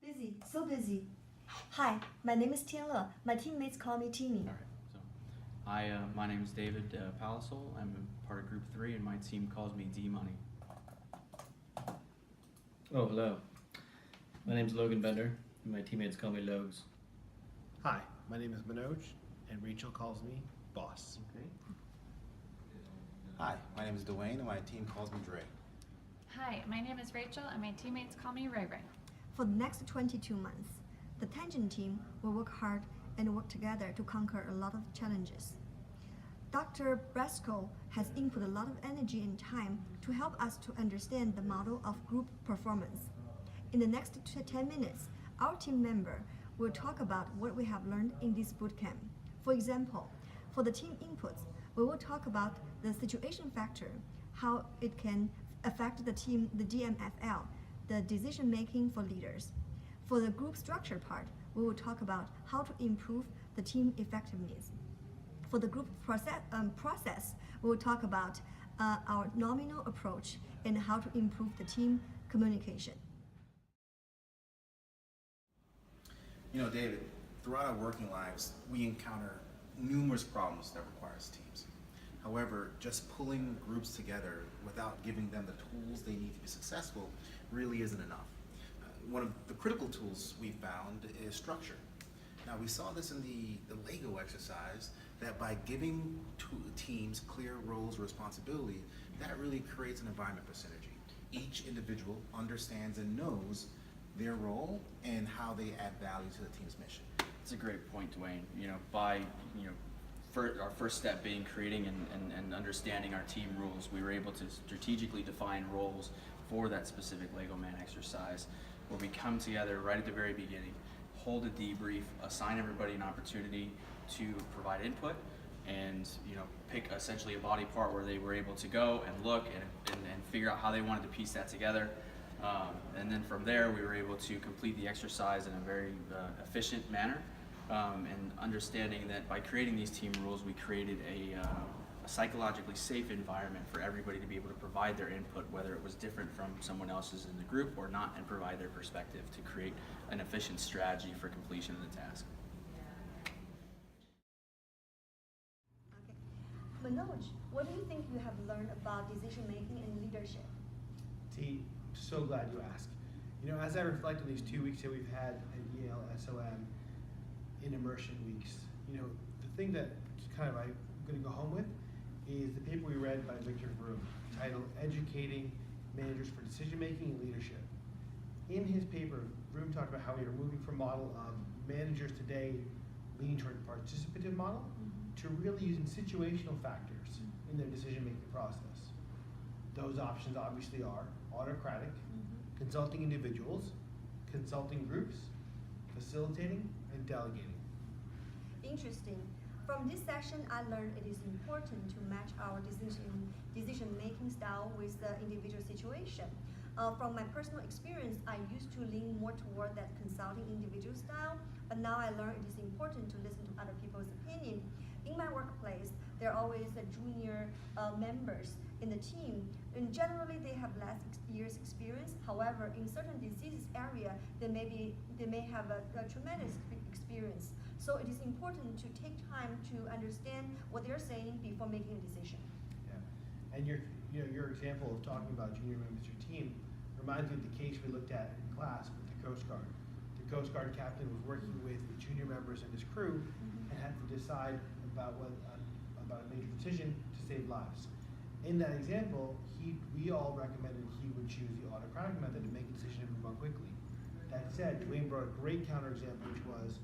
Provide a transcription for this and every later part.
Busy, so busy. Hi, my name is Tianle. My teammates call me Teeny. All right. So, hi, my name is David Palisol. I'm a part of Group 3, and my team calls me D-Money. Oh, hello. My name's Logan Bender, and my teammates call me Logs. Hi, my name is Manoj, and Rachel calls me Boss. Okay. Hi, my name is Dwayne, and my team calls me Dre. Hi, my name is Rachel, and my teammates call me Ray Ray. For the next 22 months, the Tangent team will work hard and work together to conquer a lot of challenges. Dr. Brasco has input a lot of energy and time to help us to understand the model of group performance. In the next 10 minutes, our team member will talk about what we have learned in this bootcamp. For example, for the team inputs, we will talk about the situation factor, how it can affect the team, the DMFL, the decision making for leaders. For the group structure part, we will talk about how to improve the team effectiveness. For the group process, we will talk about our nominal approach and how to improve the team communication. You know, David, throughout our working lives, we encounter numerous problems that requires teams. However, just pulling groups together without giving them the tools they need to be successful really isn't enough. One of the critical tools we found is structure. Now, we saw this in the Lego exercise, that by giving teams clear roles and responsibility, that really creates an environment for synergy. Each individual understands and knows their role and how they add value to the team's mission. It's a great point, Dwayne. By our first step being creating and understanding our team rules, we were able to strategically define roles for that specific Lego Man exercise, where we come together right at the very beginning, hold a debrief, assign everybody an opportunity to provide input, and pick essentially a body part where they were able to go and look and figure out how they wanted to piece that together. And then from there, we were able to complete the exercise in a very efficient manner, and understanding that by creating these team rules, we created a psychologically safe environment for everybody to be able to provide their input, whether it was different from someone else's in the group or not, and provide their perspective to create an efficient strategy for completion of the task. Okay. Manoj, what do you think you have learned about decision making and leadership? T, so glad you asked. As I reflect on these 2 weeks that we've had at Yale SOM in immersion weeks, the thing that I'm going to go home with is the paper we read by Victor Vroom, titled Educating Managers for Decision Making and Leadership. In his paper, Vroom talked about how we are moving from a model of managers today leaning toward a participative model to really using situational factors in their decision-making process. Those options obviously are autocratic, consulting individuals, consulting groups, facilitating, and delegating. Interesting. From this session, I learned it is important to match our decision-making style with the individual situation. From my personal experience, I used to lean more toward that consulting individual style, but now I learned it is important to listen to other people's opinion. In my workplace, there are always junior members in the team, and generally they have less years experience. However, in certain diseases area, they may have a tremendous experience. So it is important to take time to understand what they're saying before making a decision. Yeah, and your example of talking about junior members of your team reminds me of the case we looked at in class with the Coast Guard. The Coast Guard captain was working with junior members of his crew and had to decide about a major decision to save lives. In that example, we all recommended he would choose the autocratic method to make a decision and move on quickly. That said, Dwayne brought a great counterexample, which was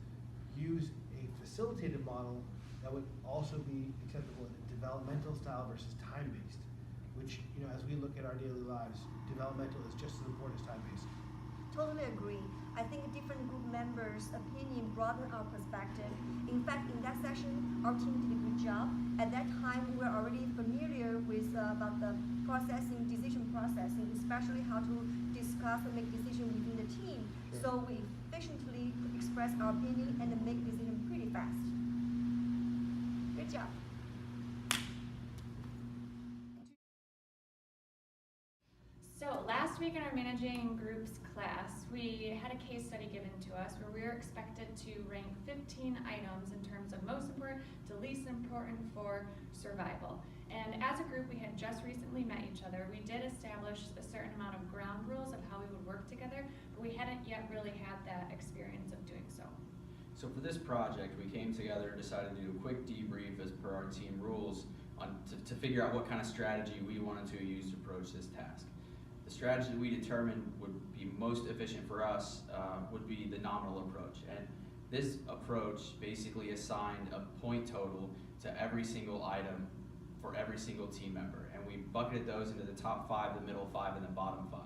use a facilitated model that would also be acceptable in a developmental style versus time-based, which, as we look at our daily lives, developmental is just as important as time-based. Totally agree. I think different group members' opinion broaden our perspective. In fact, in that session, our team did a good job. At that time, we were already familiar with about the decision processing, especially how to discuss and make decisions within the team. Sure. So we efficiently express our opinion and make decisions pretty fast. Good job. So last week in our managing groups class, we had a case study given to us where we were expected to rank 15 items in terms of most important to least important for survival. And as a group, we had just recently met each other. We did establish a certain amount of ground rules of how we would work together, but we hadn't yet really had that experience of doing so. So for this project, we came together and decided to do a quick debrief as per our team rules to figure out what kind of strategy we wanted to use to approach this task. The strategy we determined would be most efficient for us would be the nominal approach. And this approach basically assigned a point total to every single item for every single team member. And we bucketed those into the top 5, the middle 5, and the bottom 5.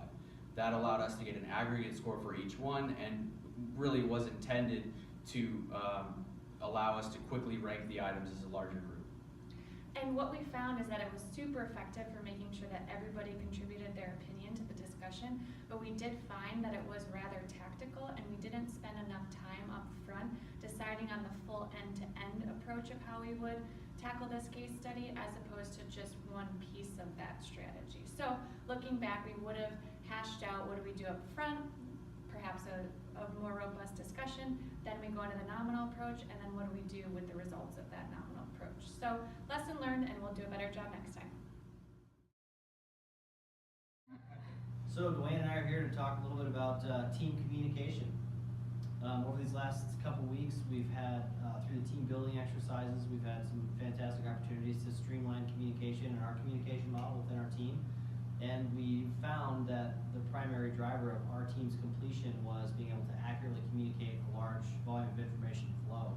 That allowed us to get an aggregate score for each one and really was intended to allow us to quickly rank the items as a larger group. And what we found is that it was super effective for making sure that everybody contributed their opinion to the discussion, but we did find that it was rather tactical and we didn't spend enough time up front deciding on the full end-to-end approach of how we would tackle this case study as opposed to just one piece of that strategy. So looking back, we would have hashed out what do we do up front, perhaps a more robust discussion, then we go into the nominal approach, and then what do we do with the results of that nominal approach. So lesson learned, and we'll do a better job next time. So Dwayne and I are here to talk a little bit about team communication. Over these last couple weeks, we've had, through the team building exercises, we've had some fantastic opportunities to streamline communication and our communication model within our team. And we found that the primary driver of our team's completion was being able to accurately communicate a large volume of information flow.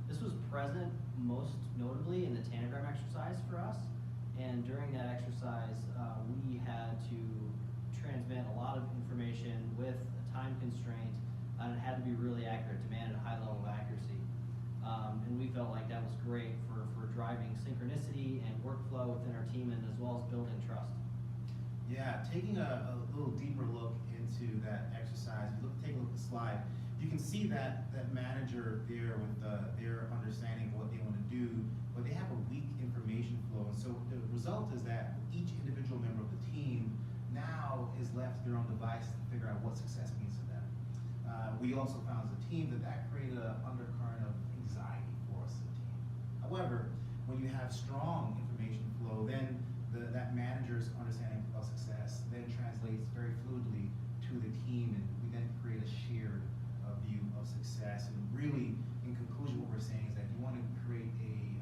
This was present most notably in the tanagram exercise for us. And during that exercise, we had to transmit a lot of information with a time constraint, and it had to be really accurate, demanded a high level of accuracy. And we felt like that was great for driving synchronicity and workflow within our team, and as well as building trust. Yeah, taking a little deeper look into that exercise, take a look at the slide, you can see that manager there with their understanding of what they want to do, but they have a weak information flow. And so the result is that each individual member of the team now is left to their own device to figure out what success means to them. We also found as a team that created an undercurrent of anxiety for us as a team. However, when you have strong information flow, then that manager's understanding of success then translates very fluidly to the team, and we then create a shared view of success. And really, in conclusion, what we're saying is that if you want to create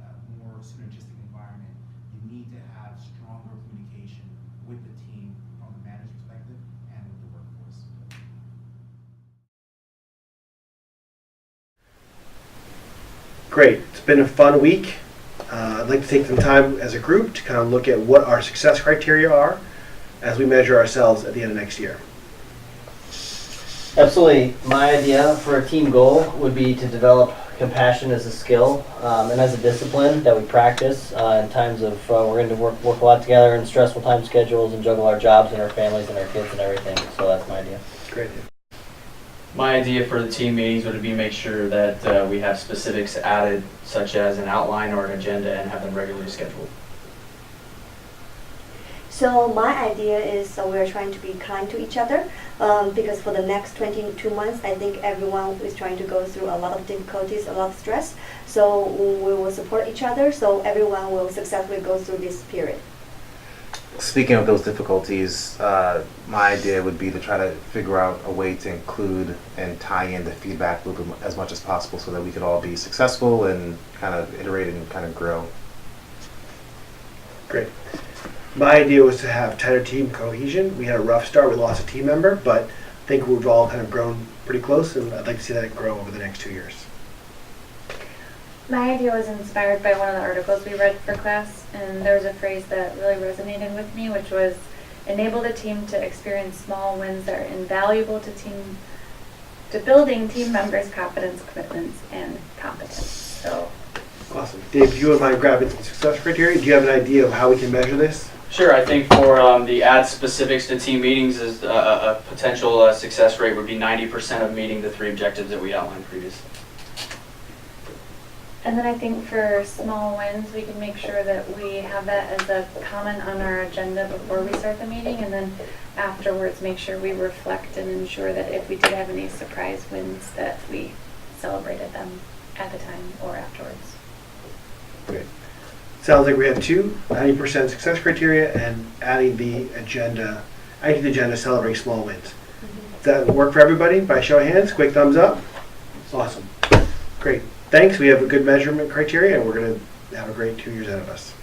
a more synergistic environment, you need to have stronger communication with the team from the manager's perspective and with the workforce. Great, it's been a fun week. I'd like to take some time as a group to kind of look at what our success criteria are as we measure ourselves at the end of next year. Absolutely. My idea for a team goal would be to develop compassion as a skill and as a discipline that we practice in times of we're going to work a lot together in stressful time schedules and juggle our jobs and our families and our kids and everything. So that's my idea. Great. My idea for the team meetings would be make sure that we have specifics added, such as an outline or an agenda, and have them regularly scheduled. So my idea is we're trying to be kind to each other because for the next 22 months, I think everyone is trying to go through a lot of difficulties, a lot of stress. So we will support each other so everyone will successfully go through this period. Speaking of those difficulties, my idea would be to try to figure out a way to include and tie in the feedback loop as much as possible so that we could all be successful and kind of iterate and kind of grow. Great. My idea was to have tighter team cohesion. We had a rough start, we lost a team member, but I think we've all kind of grown pretty close, and I'd like to see that grow over the next 2 years. My idea was inspired by one of the articles we read for class, and there was a phrase that really resonated with me, which was enable the team to experience small wins that are invaluable to building team members' confidence, commitments, and competence. So, Awesome. Dave, do you wouldn't mind grabbing some success criteria? Do you have an idea of how we can measure this? Sure, I think for the add specifics to team meetings, is a potential success rate would be 90% of meeting the 3 objectives that we outlined previously. And then I think for small wins, we can make sure that we have that as a comment on our agenda before we start the meeting, and then afterwards make sure we reflect and ensure that if we did have any surprise wins, that we celebrated them at the time or afterwards. Great. Sounds like we have 90% success criteria and adding to the agenda celebrate small wins. Does that work for everybody? By show of hands, quick thumbs up. Awesome. Great. Thanks. We have a good measurement criteria, and we're going to have a great 2 years ahead of us.